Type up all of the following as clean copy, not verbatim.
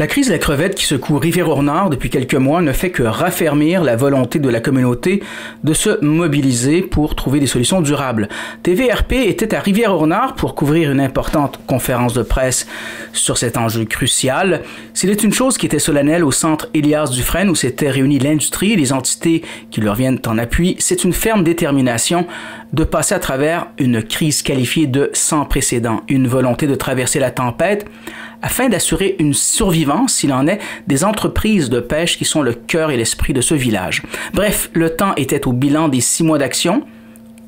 La crise de la crevette qui secoue Rivière-au-Nord depuis quelques mois ne fait que raffermir la volonté de la communauté de se mobiliser pour trouver des solutions durables. TVRP était à Rivière-au-Nord pour couvrir une importante conférence de presse sur cet enjeu crucial. S'il est une chose qui était solennelle au centre Elias Dufresne où s'étaient réunis l'industrie et les entités qui leur viennent en appui, c'est une ferme détermination de passer à travers une crise qualifiée de sans précédent, une volonté de traverser la tempête afin d'assurer une survivance, s'il en est, des entreprises de pêche qui sont le cœur et l'esprit de ce village. Bref, le temps était au bilan des 6 mois d'action,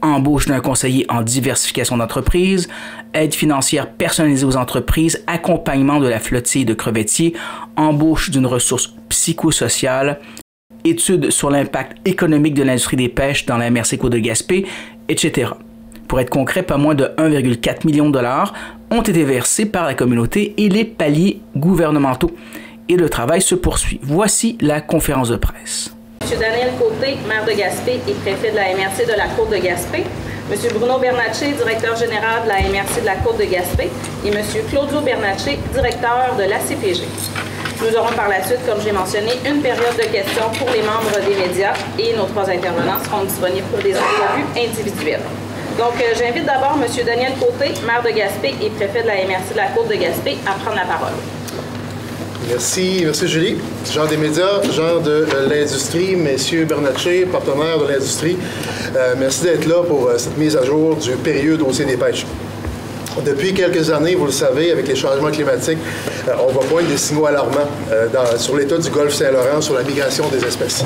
embauche d'un conseiller en diversification d'entreprises, aide financière personnalisée aux entreprises, accompagnement de la flottille de crevettiers, embauche d'une ressource psychosociale, études sur l'impact économique de l'industrie des pêches dans la MRC Côte-de-Gaspé, etc. Pour être concret, pas moins de 1,4 million de dollars ont été versés par la communauté et les paliers gouvernementaux. Et le travail se poursuit. Voici la conférence de presse. M. Daniel Côté, maire de Gaspé et préfet de la MRC de la Côte-de-Gaspé. M. Bruno Bernatchez, directeur général de la MRC de la Côte-de-Gaspé. Et M. Claudio Bernatchez, directeur de la CPG. Nous aurons par la suite, comme j'ai mentionné, une période de questions pour les membres des médias et nos 3 intervenants seront disponibles pour des entrevues individuelles. Donc, j'invite d'abord M. Daniel Côté, maire de Gaspé et préfet de la MRC de la Côte-de-Gaspé, à prendre la parole. Merci Julie. Genre des médias, genre de l'industrie, messieurs Bernatchez, partenaire de l'industrie, merci d'être là pour cette mise à jour du périlleux dossier des pêches. Depuis quelques années, vous le savez, avec les changements climatiques, on voit poindre des signaux alarmants sur l'état du golfe Saint-Laurent, sur la migration des espèces.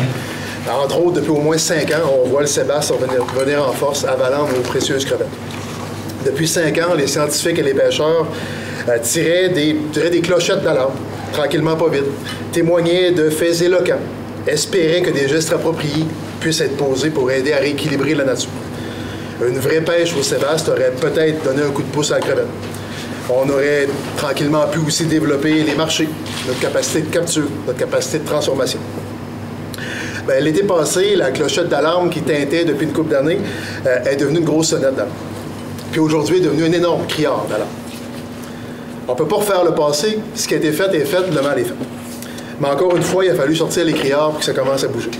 Entre autres, depuis au moins 5 ans, on voit le sébasse revenir en force, avalant nos précieuses crevettes. Depuis 5 ans, les scientifiques et les pêcheurs tiraient des clochettes d'alarme, tranquillement pas vite, témoignaient de faits éloquents, espéraient que des gestes appropriés puissent être posés pour aider à rééquilibrer la nature. Une vraie pêche au sébaste aurait peut-être donné un coup de pouce à la crevette. On aurait tranquillement pu aussi développer les marchés, notre capacité de capture, notre capacité de transformation. Bien, l'été passé, la clochette d'alarme qui tintait depuis une couple d'années est devenue une grosse sonnette d'alarme. Puis aujourd'hui, est devenue un énorme criard d'alarme. On ne peut pas refaire le passé. Ce qui a été fait est fait, le mal est fait. Mais encore une fois, il a fallu sortir les criards pour que ça commence à bouger.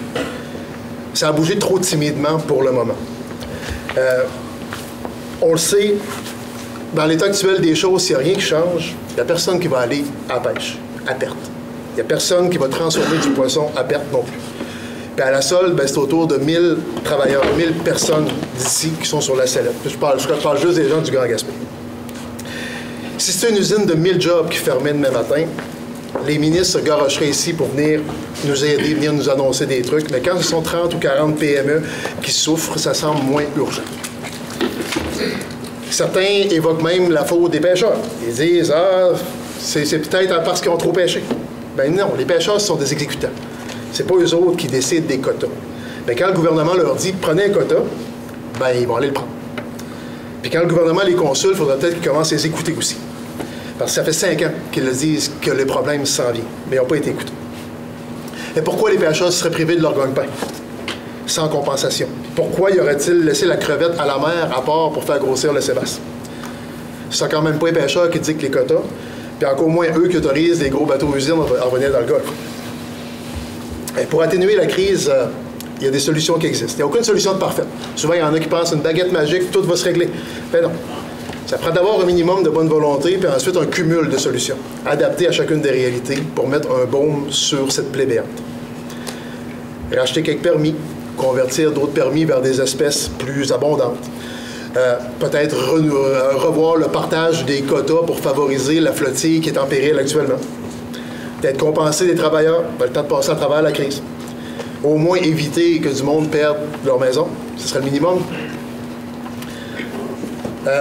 Ça a bougé trop timidement pour le moment. On le sait, dans l'état actuel des choses, s'il n'y a rien qui change, il n'y a personne qui va aller à la pêche, à perte. Il n'y a personne qui va transformer du poisson à perte non plus. Puis à la solde, ben, c'est autour de 1000 travailleurs, 1000 personnes d'ici qui sont sur la sellette. Je parle juste des gens du Grand Gaspé. Si c'était une usine de 1000 jobs qui fermait demain matin, les ministres se garocheraient ici pour venir nous aider, venir nous annoncer des trucs. Mais quand ce sont 30 ou 40 PME qui souffrent, ça semble moins urgent. Certains évoquent même la faute des pêcheurs. Ils disent « Ah, c'est peut-être parce qu'ils ont trop pêché. » Ben non, les pêcheurs, ce sont des exécutants. C'est pas eux autres qui décident des quotas. Mais quand le gouvernement leur dit « Prenez un quota », ben ils vont aller le prendre. Puis quand le gouvernement les consulte, il faudra peut-être qu'ils commencent à les écouter aussi. Parce que ça fait 5 ans qu'ils le disent que le problème s'en vient, mais ils n'ont pas été écoutés. Et pourquoi les pêcheurs seraient privés de leur gagne-pain sans compensation? Pourquoi y aurait-il laissé la crevette à la mer à part pour faire grossir le sébasse? Ce sont quand même pas les pêcheurs qui dictent les quotas, puis encore moins eux qui autorisent les gros bateaux-usines à revenir dans le Golfe. Et pour atténuer la crise, il y a des solutions qui existent. Il n'y a aucune solution de parfaite. Souvent, il y en a qui pensent une baguette magique, tout va se régler. Mais non. Ça prend d'abord un minimum de bonne volonté, puis ensuite un cumul de solutions, adaptées à chacune des réalités pour mettre un baume sur cette plaie béante. Racheter quelques permis, convertir d'autres permis vers des espèces plus abondantes. Peut-être revoir le partage des quotas pour favoriser la flottille qui est en péril actuellement. Peut-être compenser les travailleurs, le temps de passer à travers la crise. Au moins éviter que du monde perde leur maison, ce serait le minimum.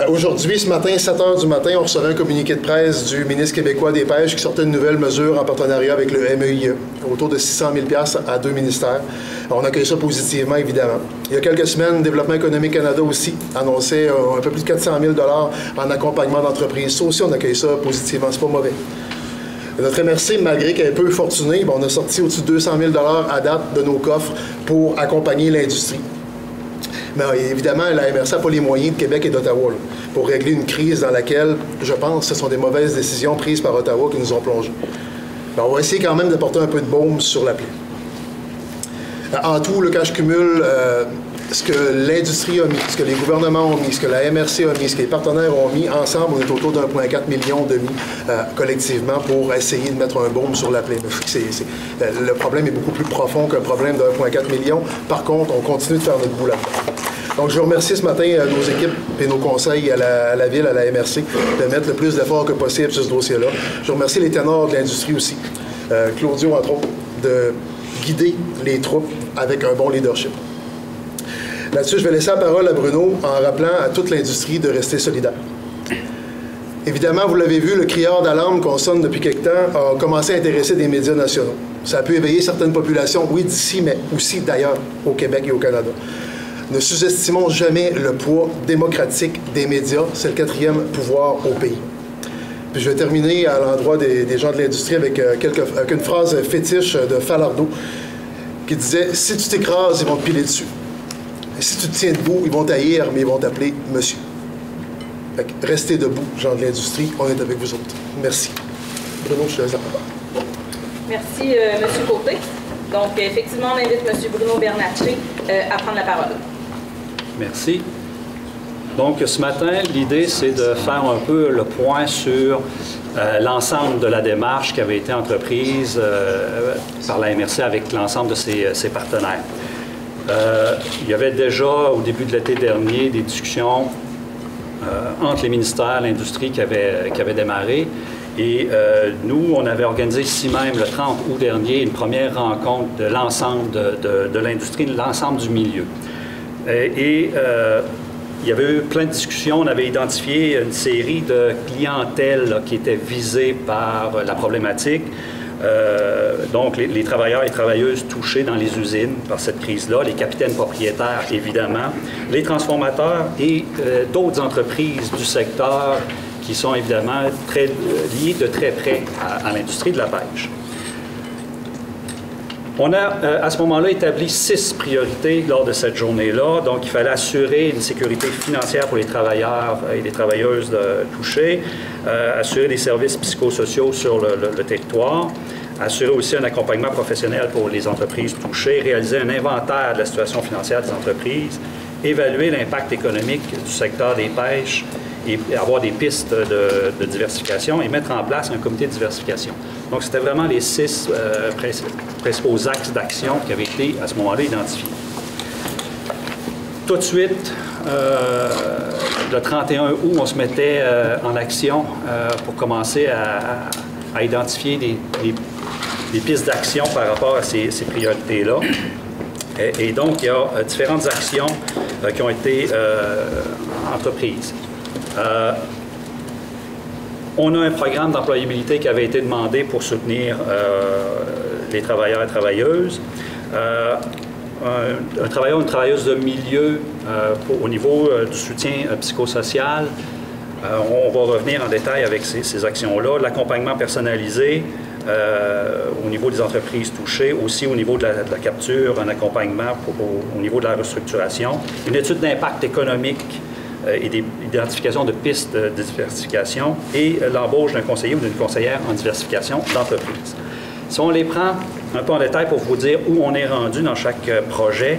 Aujourd'hui, ce matin, 7 h du matin, on recevait un communiqué de presse du ministre québécois des Pêches qui sortait une nouvelle mesure en partenariat avec le MEIE, autour de 600 000 $ à 2 ministères. On accueille ça positivement, évidemment. Il y a quelques semaines, Développement économique Canada aussi annonçait un peu plus de 400 000 $ en accompagnement d'entreprises. Ça aussi, on accueille ça positivement, c'est pas mauvais. Notre MRC, malgré qu'elle est peu fortunée, on a sorti au-dessus de 200 000 $ à date de nos coffres pour accompagner l'industrie. Mais évidemment, la MRC n'a pas les moyens de Québec et d'Ottawa pour régler une crise dans laquelle, je pense, ce sont des mauvaises décisions prises par Ottawa qui nous ont plongés. Ben, on va essayer quand même d'apporter un peu de baume sur la plaie. En tout, quand je cumule ce que l'industrie a mis, ce que les gouvernements ont mis, ce que la MRC a mis, ce que les partenaires ont mis, ensemble, on est autour d'1,4 million de mis collectivement pour essayer de mettre un baume sur la plaie. Le problème est beaucoup plus profond qu'un problème d'1,4 million. Par contre, on continue de faire notre bout là-dedans. Donc, je remercie ce matin nos équipes et nos conseils à la Ville, à la MRC, de mettre le plus d'efforts que possible sur ce dossier-là. Je remercie les ténors de l'industrie aussi, Claudio, entre autres, de guider les troupes avec un bon leadership. Là-dessus, je vais laisser la parole à Bruno en rappelant à toute l'industrie de rester solidaire. Évidemment, vous l'avez vu, le criard d'alarme qu'on sonne depuis quelque temps a commencé à intéresser des médias nationaux. Ça a pu éveiller certaines populations, oui, d'ici, mais aussi d'ailleurs, au Québec et au Canada. Ne sous-estimons jamais le poids démocratique des médias. C'est le 4e pouvoir au pays. Puis je vais terminer à l'endroit des gens de l'industrie avec une phrase fétiche de Falardeau qui disait « Si tu t'écrases, ils vont te piler dessus. Et si tu te tiens debout, ils vont t'haïr, mais ils vont t'appeler monsieur. » Fait que restez debout, gens de l'industrie. On est avec vous autres. Merci. Bruno, je te laisse la parole. Merci, M. Côté. Donc, effectivement, on invite M. Bruno Bernatchez à prendre la parole. Merci. Donc, ce matin, l'idée, c'est de faire un peu le point sur l'ensemble de la démarche qui avait été entreprise par la MRC avec l'ensemble de ses partenaires. Il y avait déjà, au début de l'été dernier, des discussions entre les ministères, l'industrie qui avaient démarré. Et nous, on avait organisé ici même, le 30 août dernier, une première rencontre de l'ensemble de l'industrie, de l'ensemble du milieu. Il y avait eu plein de discussions. On avait identifié une série de clientèles là, qui étaient visées par la problématique. Donc, les travailleurs et travailleuses touchés dans les usines par cette crise-là, les capitaines propriétaires, évidemment, les transformateurs et d'autres entreprises du secteur qui sont évidemment liées de très près à l'industrie de la pêche. On a, à ce moment-là, établi 6 priorités lors de cette journée-là. Donc, il fallait assurer une sécurité financière pour les travailleurs et les travailleuses touchés, assurer des services psychosociaux sur le territoire, assurer aussi un accompagnement professionnel pour les entreprises touchées, réaliser un inventaire de la situation financière des entreprises, évaluer l'impact économique du secteur des pêches et avoir des pistes de diversification et mettre en place un comité de diversification. Donc, c'était vraiment les 6 principaux axes d'action qui avaient été, à ce moment-là, identifiés. Tout de suite, le 31 août, on se mettait en action pour commencer à identifier des pistes d'action par rapport à ces priorités-là. Et donc, il y a différentes actions qui ont été entreprises. On a un programme d'employabilité qui avait été demandé pour soutenir les travailleurs et travailleuses. Un travailleur ou une travailleuse de milieu au niveau du soutien psychosocial. On va revenir en détail avec ces actions-là. L'accompagnement personnalisé au niveau des entreprises touchées, aussi au niveau de la capture, un accompagnement au niveau de la restructuration. Une étude d'impact économique et d'identification de pistes de diversification et l'embauche d'un conseiller ou d'une conseillère en diversification d'entreprise. Si on les prend un peu en détail pour vous dire où on est rendu dans chaque projet,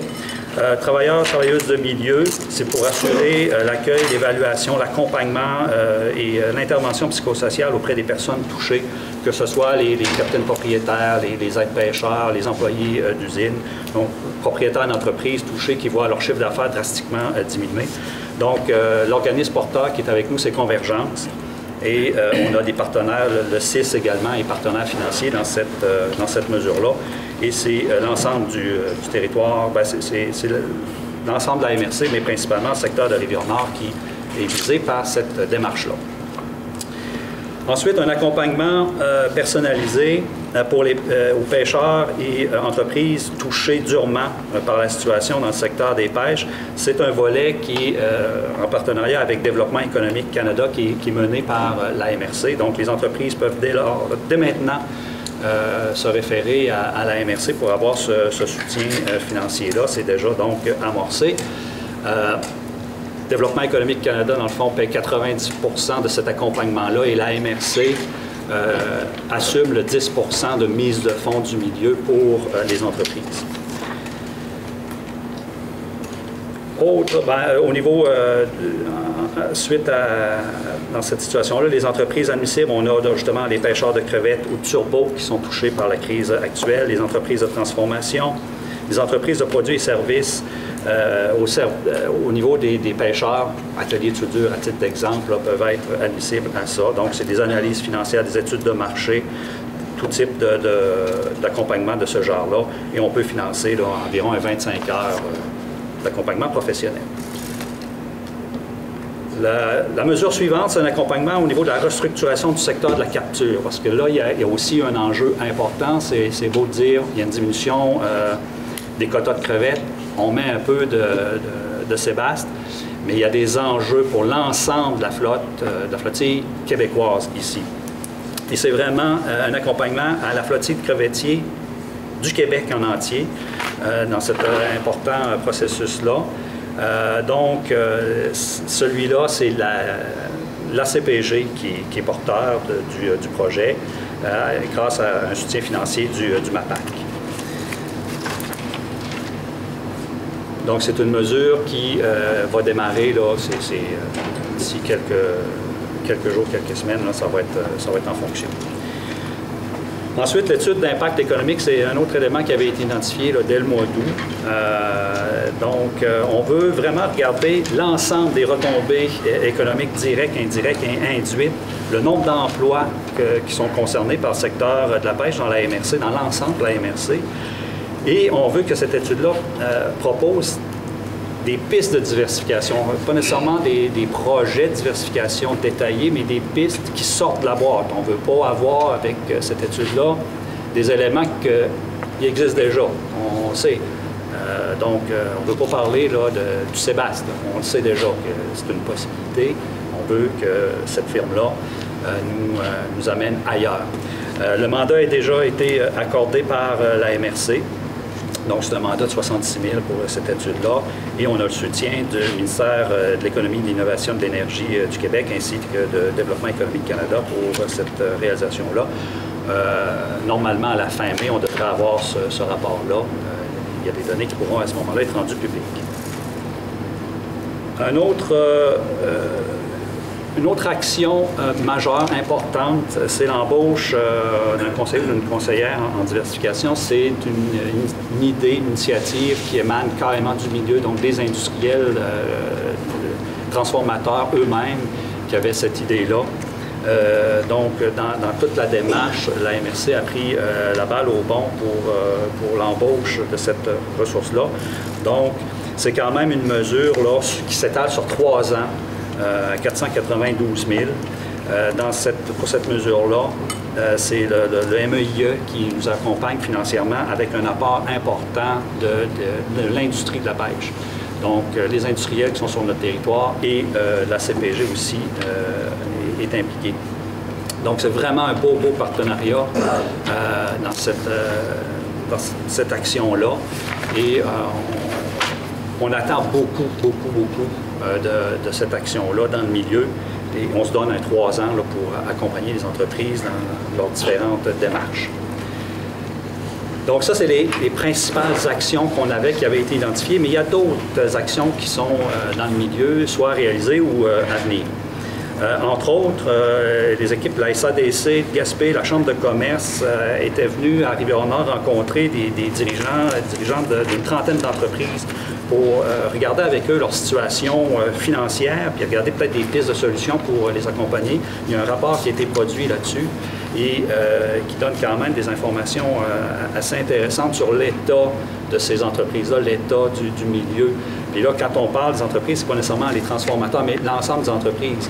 travailleurs, travailleuses de milieu, c'est pour assurer l'accueil, l'évaluation, l'accompagnement et l'intervention psychosociale auprès des personnes touchées, que ce soit les capitaines propriétaires, les aides-pêcheurs, les employés d'usine, donc propriétaires d'entreprises touchés qui voient leur chiffre d'affaires drastiquement diminuer. Donc, l'organisme porteur qui est avec nous, c'est Convergence. Et on a des partenaires, le CIS également est partenaire financier dans cette mesure-là. Et c'est l'ensemble du territoire, c'est l'ensemble de la MRC, mais principalement le secteur de Rivière-Nord qui est visé par cette démarche-là. Ensuite, un accompagnement personnalisé aux pêcheurs et entreprises touchées durement par la situation dans le secteur des pêches. C'est un volet qui est en partenariat avec Développement économique Canada qui est mené par la MRC. Donc, les entreprises peuvent dès maintenant se référer à la MRC pour avoir ce soutien financier-là. C'est déjà donc amorcé. Développement économique Canada, dans le fond, paie 90% de cet accompagnement-là et la MRC assume le 10 % de mise de fonds du milieu pour les entreprises. Au niveau, suite dans cette situation-là, les entreprises admissibles, on a justement les pêcheurs de crevettes ou de turbo qui sont touchés par la crise actuelle, les entreprises de transformation, les entreprises de produits et services. Au niveau des pêcheurs, ateliers de soudure, à titre d'exemple, peuvent être admissibles à ça. Donc, c'est des analyses financières, des études de marché, tout type d'accompagnement de ce genre-là. Et on peut financer là, environ 25 heures d'accompagnement professionnel. La mesure suivante, c'est un accompagnement au niveau de la restructuration du secteur de la capture, parce que là, il y a aussi un enjeu important. C'est beau de dire, il y a une diminution des quotas de crevettes, on met un peu de sébaste, mais il y a des enjeux pour l'ensemble de la flottille québécoise ici. Et c'est vraiment un accompagnement à la flottille de crevettiers du Québec en entier dans cet important processus-là. Donc, celui-là, c'est l'ACPG qui est porteur du projet grâce à un soutien financier du MAPAC. Donc, c'est une mesure qui va démarrer d'ici quelques jours, quelques semaines, là, ça va être en fonction. Ensuite, l'étude d'impact économique, c'est un autre élément qui avait été identifié là, dès le mois d'août. Donc, on veut vraiment regarder l'ensemble des retombées économiques directes, indirectes et induites, le nombre d'emplois qui sont concernés par le secteur de la pêche dans la MRC, dans l'ensemble de la MRC. Et on veut que cette étude-là propose des pistes de diversification, pas nécessairement des projets de diversification détaillés, mais des pistes qui sortent de la boîte. On ne veut pas avoir avec cette étude-là des éléments qui existent déjà, on le sait. Donc, on ne veut pas parler là, du sébaste. On le sait déjà que c'est une possibilité. On veut que cette firme-là nous amène ailleurs. Le mandat a déjà été accordé par la MRC. Donc, c'est un mandat de 66 000 pour cette étude-là. Et on a le soutien du ministère de l'Économie, de l'Innovation et de l'Énergie du Québec ainsi que de Développement économique Canada pour cette réalisation-là. Normalement, à la fin mai, on devrait avoir ce rapport-là. Il y a des données qui pourront à ce moment-là être rendues publiques. Une autre action majeure, importante, c'est l'embauche d'un conseiller ou d'une conseillère en diversification. C'est une idée, une initiative qui émane carrément du milieu, donc des industriels transformateurs eux-mêmes qui avaient cette idée-là. Donc, dans toute la démarche, la MRC a pris la balle au bon pour l'embauche de cette ressource-là. Donc, c'est quand même une mesure là, qui s'étale sur 3 ans. 492 000. Pour cette mesure-là, c'est le MEIE qui nous accompagne financièrement avec un apport important de l'industrie de la pêche. Donc, les industriels qui sont sur notre territoire et la CPG aussi est impliquée. Donc, c'est vraiment un beau partenariat dans cette action-là. Et on attend beaucoup de cette action-là dans le milieu. Et on se donne 3 ans là, pour accompagner les entreprises dans leurs différentes démarches. Donc ça, c'est les principales actions qu'on avait, qui avaient été identifiées, mais il y a d'autres actions qui sont dans le milieu, soit réalisées ou à venir. Entre autres, les équipes de la SADC de Gaspé, la Chambre de commerce, étaient venues à Rivière-Nord rencontrer des dirigeants d'une trentaine d'entreprises pour regarder avec eux leur situation financière, puis regarder peut-être des pistes de solutions pour les accompagner. Il y a un rapport qui a été produit là-dessus et qui donne quand même des informations assez intéressantes sur l'état de ces entreprises-là, l'état du milieu. Puis là, quand on parle des entreprises, c'est pas nécessairement les transformateurs, mais l'ensemble des entreprises,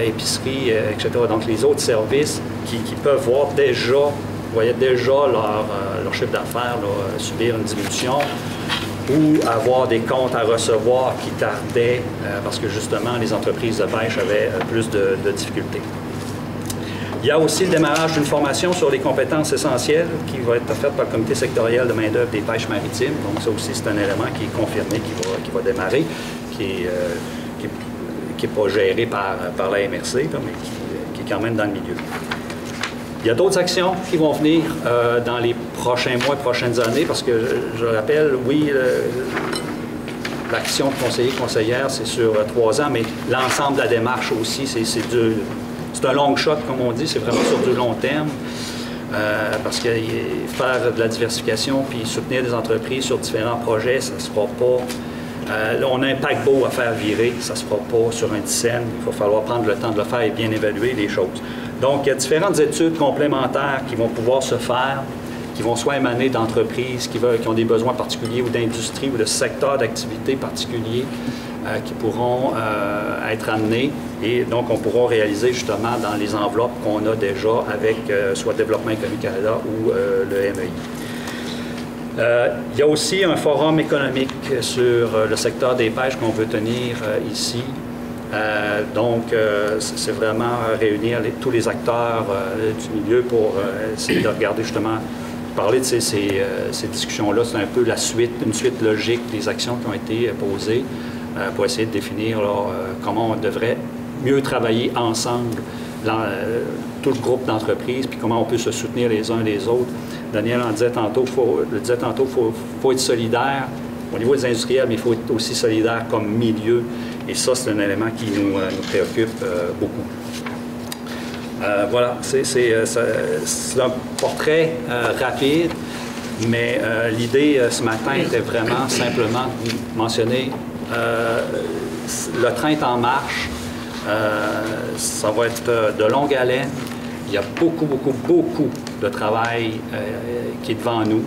épiceries, etc. Donc, les autres services qui peuvent voir déjà, voyaient déjà leur chiffre d'affaires subir une diminution ou avoir des comptes à recevoir qui tardaient parce que, justement, les entreprises de pêche avaient plus de difficultés. Il y a aussi le démarrage d'une formation sur les compétences essentielles qui va être faite par le comité sectoriel de main-d'œuvre des pêches maritimes. Donc, ça aussi, c'est un élément qui est confirmé, qui va démarrer, qui n'est pas géré par la MRC, là, mais qui est quand même dans le milieu. Il y a d'autres actions qui vont venir dans les prochains mois, prochaines années, parce que je rappelle, oui, l'action de conseiller, conseillère, c'est sur 3 ans, mais l'ensemble de la démarche aussi, c'est un long shot, comme on dit, c'est vraiment sur du long terme. Parce que faire de la diversification puis soutenir des entreprises sur différents projets, ça ne se fera pas. Là, on a un paquebot à faire virer, ça ne se fera pas sur un dizaine. Il va falloir prendre le temps de le faire et bien évaluer les choses. Donc, il y a différentes études complémentaires qui vont pouvoir se faire, qui vont soit émaner d'entreprises qui ont des besoins particuliers ou d'industries ou de secteurs d'activité particuliers qui pourront être amenés. Et donc, on pourra réaliser justement dans les enveloppes qu'on a déjà avec soit Développement économique Canada ou le MEI. Il y a aussi un forum économique sur le secteur des pêches qu'on veut tenir ici. Donc, c'est vraiment réunir tous les acteurs du milieu pour essayer de regarder justement, parler de ces discussions-là. C'est un peu une suite logique des actions qui ont été posées pour essayer de définir comment on devrait mieux travailler ensemble, tout le groupe d'entreprises, puis comment on peut se soutenir les uns les autres. Daniel en disait tantôt, faut être solidaire au niveau des industriels, mais il faut être aussi solidaire comme milieu. Et ça, c'est un élément qui nous préoccupe beaucoup. Voilà, c'est un portrait rapide, mais l'idée ce matin était vraiment simplement de mentionner le train est en marche. Ça va être de longue haleine. Il y a beaucoup de travail qui est devant nous,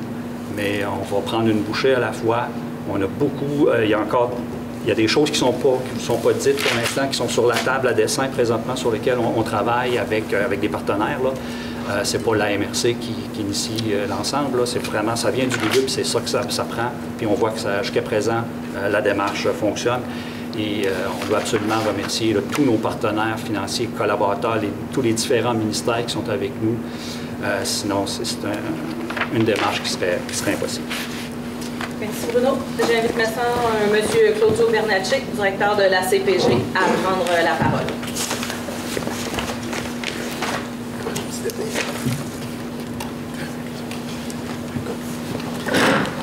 mais on va prendre une bouchée à la fois. On a beaucoup, il y a des choses qui ne sont pas dites pour l'instant, qui sont sur la table à dessin présentement, sur lesquelles on travaille avec des partenaires. C'est pas la MRC qui initie l'ensemble. C'est vraiment, ça vient du milieu, puis c'est ça que ça prend. Puis on voit que jusqu'à présent, la démarche fonctionne. Et on doit absolument remercier tous nos partenaires financiers, collaborateurs, tous les différents ministères qui sont avec nous. Sinon, c'est une démarche qui serait impossible. Merci Bruno. J'invite maintenant M. Claudio Bernacci, directeur de la CPG, à prendre la parole.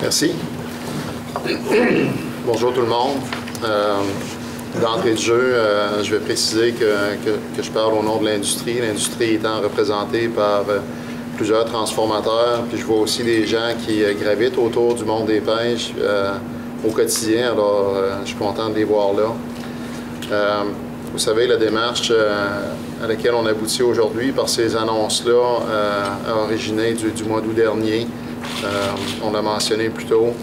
Merci. Bonjour tout le monde. D'entrée de jeu, je vais préciser que je parle au nom de l'industrie. L'industrie étant représentée par plusieurs transformateurs, puis je vois aussi des gens qui gravitent autour du monde des pêches au quotidien, alors je suis content de les voir là. Vous savez, la démarche à laquelle on aboutit aujourd'hui par ces annonces-là a originé du mois d'août dernier. On l'a mentionné plus tôt.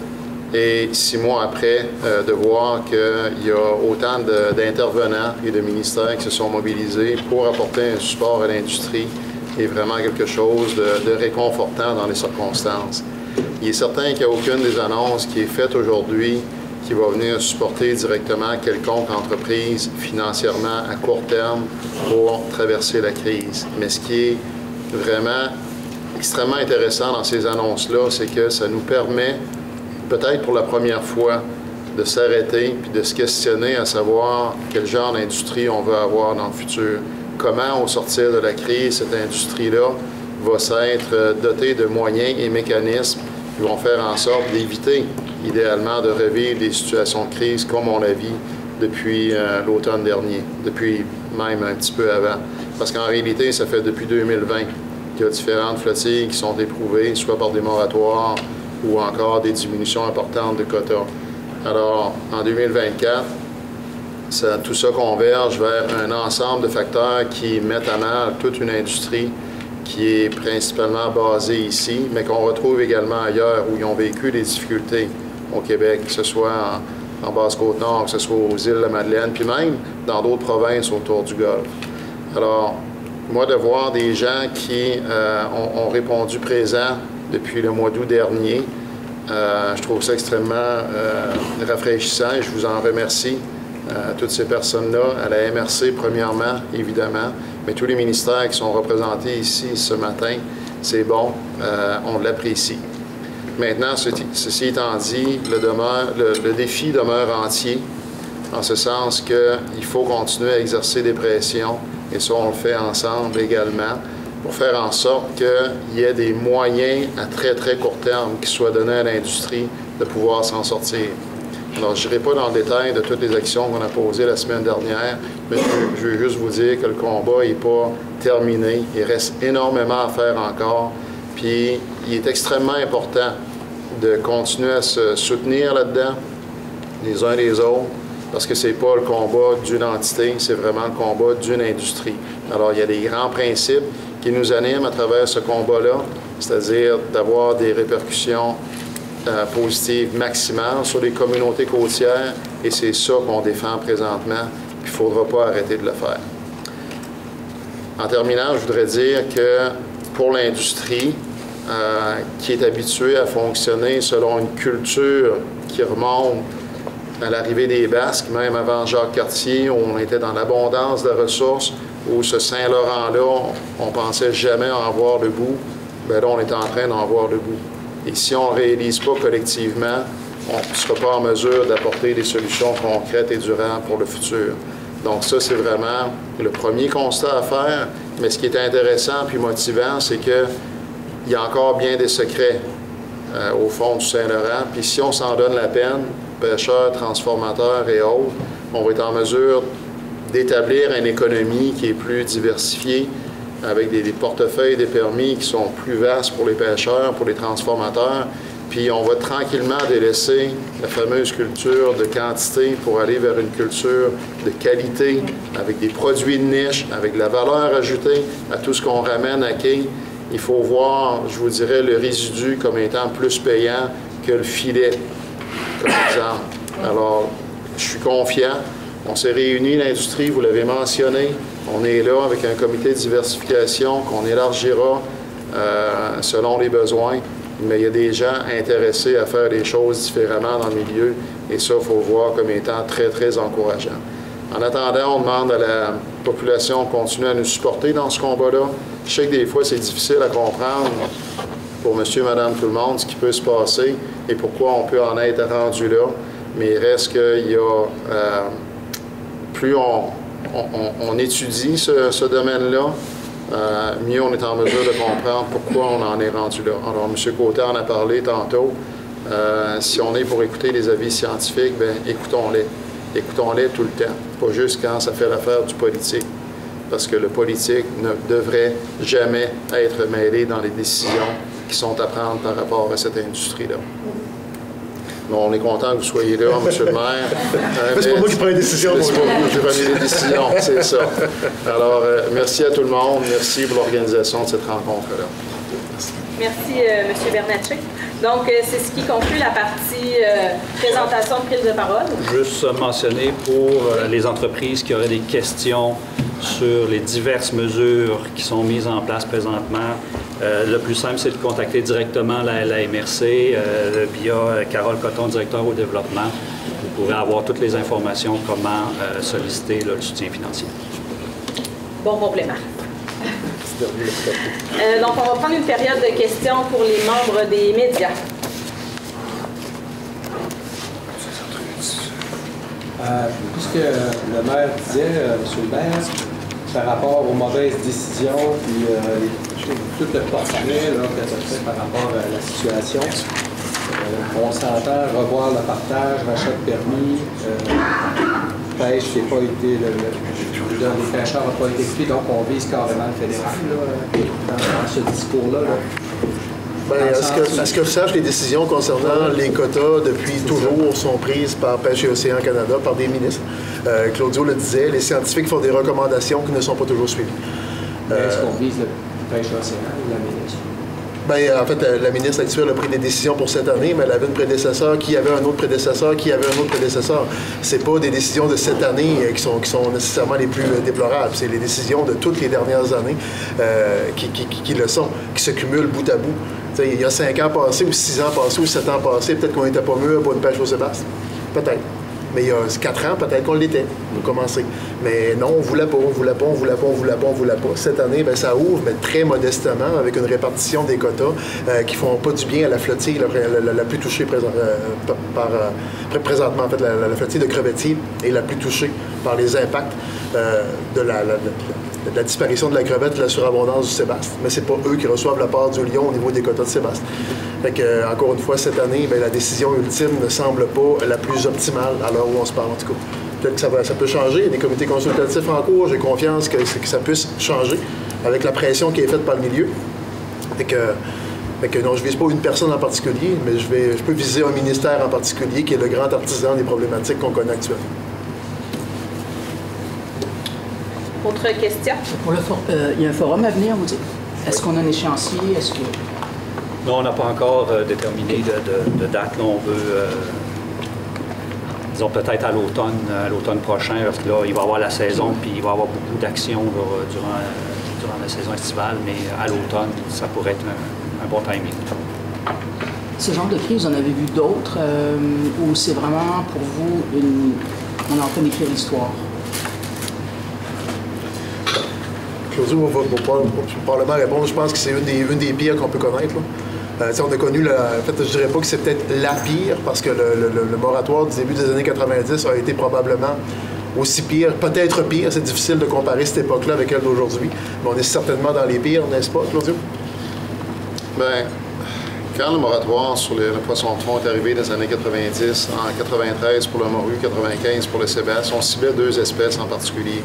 Et 6 mois après, de voir qu'il y a autant d'intervenants et de ministères qui se sont mobilisés pour apporter un support à l'industrie est vraiment quelque chose de réconfortant dans les circonstances. Il est certain qu'il n'y a aucune des annonces qui est faite aujourd'hui qui va venir supporter directement quelconque entreprise financièrement à court terme pour traverser la crise. Mais ce qui est vraiment extrêmement intéressant dans ces annonces-là, c'est que ça nous permet, peut-être pour la première fois, de s'arrêter puis de se questionner à savoir quel genre d'industrie on veut avoir dans le futur. Comment, au sortir de la crise, cette industrie-là va s'être dotée de moyens et mécanismes qui vont faire en sorte d'éviter, idéalement, de revivre des situations de crise comme on l'a vu depuis l'automne dernier, depuis même un petit peu avant. Parce qu'en réalité, ça fait depuis 2020 qu'il y a différentes flottilles qui sont éprouvées, soit par des moratoires ou encore des diminutions importantes de quotas. Alors, en 2024, tout ça converge vers un ensemble de facteurs qui mettent à mal toute une industrie qui est principalement basée ici, mais qu'on retrouve également ailleurs où ils ont vécu des difficultés au Québec, que ce soit en Basse-Côte-Nord, que ce soit aux îles de la Madeleine, puis même dans d'autres provinces autour du Golfe. Alors, moi, de voir des gens qui ont répondu présent depuis le mois d'août dernier, je trouve ça extrêmement rafraîchissant et je vous en remercie. Toutes ces personnes-là, à la MRC premièrement, évidemment, mais tous les ministères qui sont représentés ici ce matin, c'est bon, on l'apprécie. Maintenant, ceci étant dit, le défi demeure entier, en ce sens qu'il faut continuer à exercer des pressions, et ça, on le fait ensemble également, pour faire en sorte qu'il y ait des moyens à très, très court terme qui soient donnés à l'industrie de pouvoir s'en sortir. Alors, je n'irai pas dans le détail de toutes les actions qu'on a posées la semaine dernière, mais je veux juste vous dire que le combat n'est pas terminé. Il reste énormément à faire encore. Puis, il est extrêmement important de continuer à se soutenir là-dedans, les uns les autres, parce que ce n'est pas le combat d'une entité, c'est vraiment le combat d'une industrie. Alors, il y a des grands principes qui nous animent à travers ce combat-là, c'est-à-dire d'avoir des répercussions positives maximales sur les communautés côtières, et c'est ça qu'on défend présentement, puis il ne faudra pas arrêter de le faire. En terminant, je voudrais dire que pour l'industrie, qui est habituée à fonctionner selon une culture qui remonte à l'arrivée des Basques, même avant Jacques Cartier, où on était dans l'abondance de ressources, où ce Saint-Laurent-là, on ne pensait jamais en voir le bout, bien là, on est en train d'en voir le bout. Et si on ne réalise pas collectivement, on ne sera pas en mesure d'apporter des solutions concrètes et durables pour le futur. Donc ça, c'est vraiment le premier constat à faire. Mais ce qui est intéressant puis motivant, c'est qu'il y a encore bien des secrets au fond du Saint-Laurent. Puis si on s'en donne la peine, pêcheurs, transformateurs et autres, on va être en mesure d'établir une économie qui est plus diversifiée, avec des portefeuilles des permis qui sont plus vastes pour les pêcheurs, pour les transformateurs. Puis on va tranquillement délaisser la fameuse culture de quantité pour aller vers une culture de qualité, avec des produits de niche, avec de la valeur ajoutée à tout ce qu'on ramène à quai. Il faut voir, je vous dirais, le résidu comme étant plus payant que le filet, comme exemple. Alors, je suis confiant. On s'est réunis, l'industrie, vous l'avez mentionné. On est là avec un comité de diversification qu'on élargira selon les besoins. Mais il y a des gens intéressés à faire les choses différemment dans le milieu. Et ça, il faut voir comme étant très, très encourageant. En attendant, on demande à la population de continuer à nous supporter dans ce combat-là. Je sais que des fois, c'est difficile à comprendre pour monsieur, madame, tout le monde, ce qui peut se passer et pourquoi on peut en être rendu là. Mais il reste qu'il y a... plus on étudie ce domaine-là, mieux on est en mesure de comprendre pourquoi on en est rendu là. Alors, M. Côté en a parlé tantôt. Si on est pour écouter les avis scientifiques, bien, écoutons-les. Écoutons-les tout le temps, pas juste quand ça fait l'affaire du politique. Parce que le politique ne devrait jamais être mêlé dans les décisions qui sont à prendre par rapport à cette industrie-là. Bon, on est content que vous soyez là, M. le maire. C'est pas moi qui prends les décisions. C'est pas moi qui prends les décisions, c'est ça. Alors, merci à tout le monde. Merci pour l'organisation de cette rencontre-là. Merci, M. Bernatchez. Donc, c'est ce qui conclut la partie présentation de prise de parole. Juste mentionner pour les entreprises qui auraient des questions sur les diverses mesures qui sont mises en place présentement. Le plus simple, c'est de contacter directement la MRC via Carole Coton, directeur au développement. Vous pourrez avoir toutes les informations comment solliciter le soutien financier. Bon complément. Donc, on va prendre une période de questions pour les membres des médias. Puisque le maire disait, M. le maire, par rapport aux mauvaises décisions, puis tout le portrait que ça fait par rapport à la situation, on s'entend revoir le partage, rachat de permis, pêche qui n'a pas été, les pêcheurs n'ont pas été pris, donc on vise carrément le fédéral dans ce discours-là. À ce que je sache, les décisions concernant les quotas depuis toujours sont prises par Pêche et Océan Canada, par des ministres. Claudio le disait, les scientifiques font des recommandations qui ne sont pas toujours suivies. Est-ce qu'on vise le Pêche et Océan ou la ministre? En fait, la ministre actuelle a pris des décisions pour cette année, mais elle avait une prédécesseur, qui avait un autre prédécesseur, qui avait un autre prédécesseur. C'est pas des décisions de cette année qui sont nécessairement les plus déplorables. C'est les décisions de toutes les dernières années qui le sont, qui se cumulent bout à bout. T'sais, il y a 5 ans passés, ou 6 ans passés, ou 7 ans passés, peut-être qu'on n'était pas mieux pour une pêche au Sébastien. Peut-être. Mais il y a 4 ans, peut-être qu'on l'était, pour commencer. Mais non, on ne voulait pas. Cette année, bien, ça ouvre, mais très modestement, avec une répartition des quotas qui ne font pas du bien à la flottille la plus touchée présentement. En fait, la flottille de crevettiers est la plus touchée par les impacts de la disparition de la crevette et de la surabondance du sébaste. Mais ce n'est pas eux qui reçoivent la part du lion au niveau des quotas de sébaste. Fait que, encore une fois, cette année, bien, la décision ultime ne semble pas la plus optimale à l'heure où on se parle, en tout cas. Peut-être que ça peut changer. Il y a des comités consultatifs en cours. J'ai confiance que ça puisse changer avec la pression qui est faite par le milieu. Fait que non, je ne vise pas une personne en particulier, mais je peux viser un ministère en particulier qui est le grand artisan des problématiques qu'on connaît actuellement. Autre question? Il y a un forum à venir, vous dites? Est-ce qu'on a un échéancier? Non, on n'a pas encore déterminé de date. Là, on veut, disons peut-être à l'automne prochain, parce que là, il va y avoir la saison, puis il va y avoir beaucoup d'actions durant la saison estivale, mais à l'automne, ça pourrait être un bon timing. Ce genre de crise, vous en avez vu d'autres, ou c'est vraiment pour vous on est en train d'écrire l'histoire? Claudio va probablement répondre. Je pense que c'est une des pires qu'on peut connaître. On a connu, en fait, je dirais pas que c'est peut-être la pire, parce que le moratoire du début des années 90 a été probablement aussi pire, peut-être pire. C'est difficile de comparer cette époque-là avec elle d'aujourd'hui, mais on est certainement dans les pires, n'est-ce pas, Claudio? Bien, quand le moratoire sur le poisson de fond est arrivé dans les années 90, en 93 pour le morue, 95 pour le sébaste, on ciblait 2 espèces en particulier.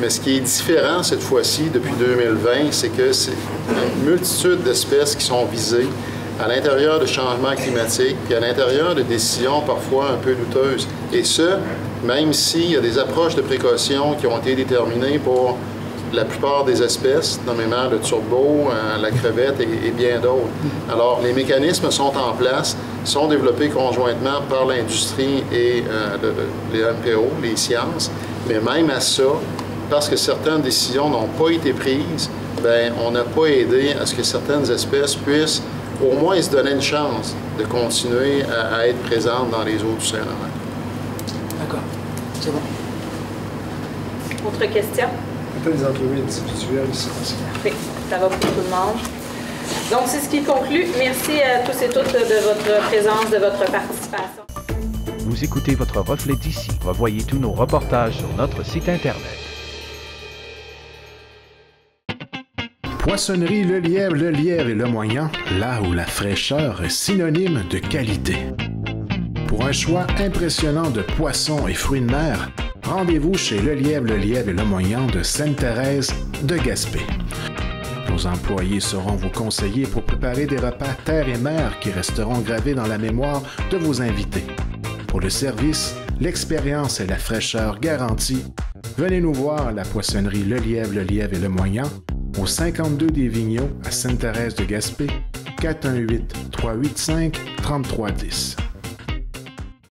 Mais ce qui est différent cette fois-ci, depuis 2020, c'est que c'est une multitude d'espèces qui sont visées à l'intérieur de changements climatiques, puis à l'intérieur de décisions parfois un peu douteuses. Et ce, même s'il y a des approches de précaution qui ont été déterminées pour la plupart des espèces, nommément le turbo, la crevette et bien d'autres. Alors, les mécanismes sont en place, sont développés conjointement par l'industrie et les MPO, les sciences. Mais même à ça, parce que certaines décisions n'ont pas été prises, bien, on n'a pas aidé à ce que certaines espèces puissent au moins se donner une chance de continuer à être présentes dans les eaux du Saint-Laurent. D'accord. C'est bon. Autre question? Un peu des entrevues individuelles ici. Parfait. Ça va pour tout le monde. Donc, c'est ce qui conclut. Merci à tous et toutes de votre présence, de votre participation. Vous écoutez votre reflet d'ici. Revoyez tous nos reportages sur notre site Internet. Poissonnerie Le Lièvre et Le Moyant, là où la fraîcheur est synonyme de qualité. Pour un choix impressionnant de poissons et fruits de mer, rendez-vous chez Le Lièvre et Le Moyant de Sainte-Thérèse de Gaspé. Nos employés seront vos conseillers pour préparer des repas terre et mer qui resteront gravés dans la mémoire de vos invités. Pour le service, l'expérience et la fraîcheur garantie, venez nous voir à la poissonnerie Le Lièvre et Le Moyant, au 52 des Vigneaux à Sainte-Thérèse de Gaspé, 418-385-3310.